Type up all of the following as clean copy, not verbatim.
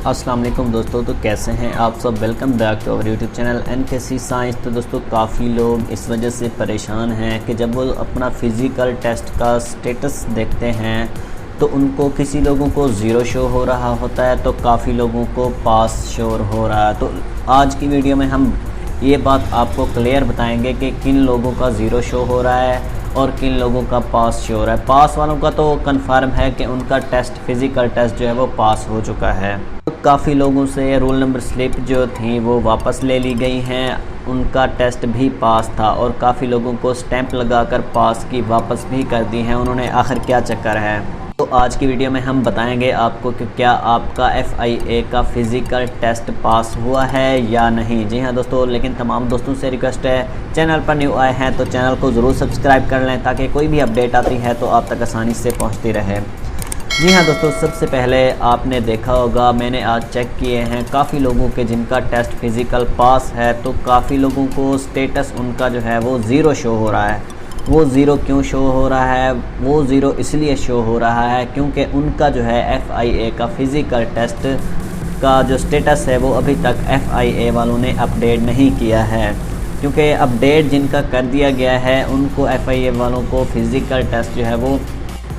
अस्सलाम वालेकुम दोस्तों, तो कैसे हैं आप सब। Welcome back to our YouTube channel NKC science. तो दोस्तों काफ़ी लोग इस वजह से परेशान हैं कि जब वो अपना फ़िज़िकल टेस्ट का स्टेटस देखते हैं तो उनको किसी लोगों को ज़ीरो शो हो रहा होता है, तो काफ़ी लोगों को पास शो हो रहा है। तो आज की वीडियो में हम ये बात आपको क्लियर बताएंगे कि किन लोगों का ज़ीरो शो हो रहा है और किन लोगों का पास शो हो रहा है। पास वालों का तो कंफर्म है कि उनका टेस्ट फ़िज़िकल टेस्ट जो है वो पास हो चुका है। काफ़ी लोगों से रोल नंबर स्लिप जो थी वो वापस ले ली गई हैं, उनका टेस्ट भी पास था, और काफ़ी लोगों को स्टैंप लगाकर पास की वापस भी कर दी हैं। उन्होंने आखिर क्या चक्कर है, तो आज की वीडियो में हम बताएंगे आपको कि क्या आपका FIA का फ़िज़िकल टेस्ट पास हुआ है या नहीं। जी हाँ दोस्तों, लेकिन तमाम दोस्तों से रिक्वेस्ट है, चैनल पर न्यू आए हैं तो चैनल को ज़रूर सब्सक्राइब कर लें ताकि कोई भी अपडेट आती है तो आप तक आसानी से पहुँचती रहे। जी हाँ दोस्तों, सबसे पहले आपने देखा होगा, मैंने आज चेक किए हैं काफ़ी लोगों के जिनका टेस्ट फ़िज़िकल पास है, तो काफ़ी लोगों को स्टेटस उनका जो है वो ज़ीरो शो हो रहा है। वो ज़ीरो क्यों शो हो रहा है? वो ज़ीरो इसलिए शो हो रहा है क्योंकि उनका जो है FIA का फ़िज़िकल टेस्ट का जो स्टेटस है वो अभी तक FIA वालों ने अपडेट नहीं किया है। क्योंकि अपडेट जिनका कर दिया गया है उनको FIA वालों को फ़िज़िकल टेस्ट जो है वो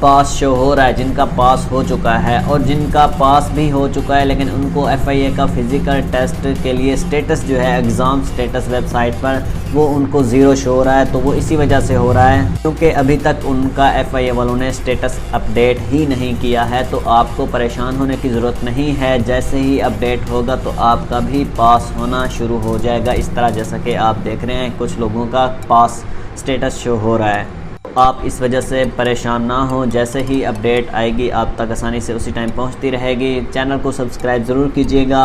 पास शो हो रहा है, जिनका पास हो चुका है, और जिनका पास भी हो चुका है लेकिन उनको FIA का फ़िज़िकल टेस्ट के लिए स्टेटस जो है एग्ज़ाम स्टेटस वेबसाइट पर वो उनको ज़ीरो शो हो रहा है। तो वो इसी वजह से हो रहा है क्योंकि अभी तक उनका FIA वालों ने स्टेटस अपडेट ही नहीं किया है। तो आपको परेशान होने की ज़रूरत नहीं है, जैसे ही अपडेट होगा तो आपका भी पास होना शुरू हो जाएगा। इस तरह जैसा कि आप देख रहे हैं कुछ लोगों का पास स्टेटस शो हो रहा है। आप इस वजह से परेशान ना हो, जैसे ही अपडेट आएगी आप तक आसानी से उसी टाइम पहुंचती रहेगी। चैनल को सब्सक्राइब ज़रूर कीजिएगा।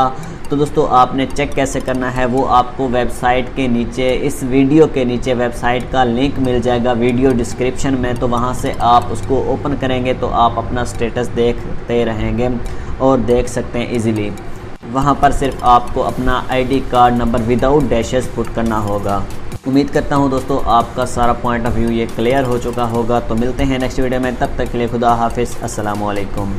तो दोस्तों आपने चेक कैसे करना है वो आपको वेबसाइट के नीचे, इस वीडियो के नीचे वेबसाइट का लिंक मिल जाएगा वीडियो डिस्क्रिप्शन में। तो वहां से आप उसको ओपन करेंगे तो आप अपना स्टेटस देखते रहेंगे और देख सकते हैं ईज़िली। वहाँ पर सिर्फ आपको अपना ID card number without dashes put करना होगा। उम्मीद करता हूँ दोस्तों आपका सारा पॉइंट ऑफ व्यू ये क्लियर हो चुका होगा। तो मिलते हैं नेक्स्ट वीडियो में, तब तक के लिए खुदा हाफिज़, अस्सलाम वालेकुम।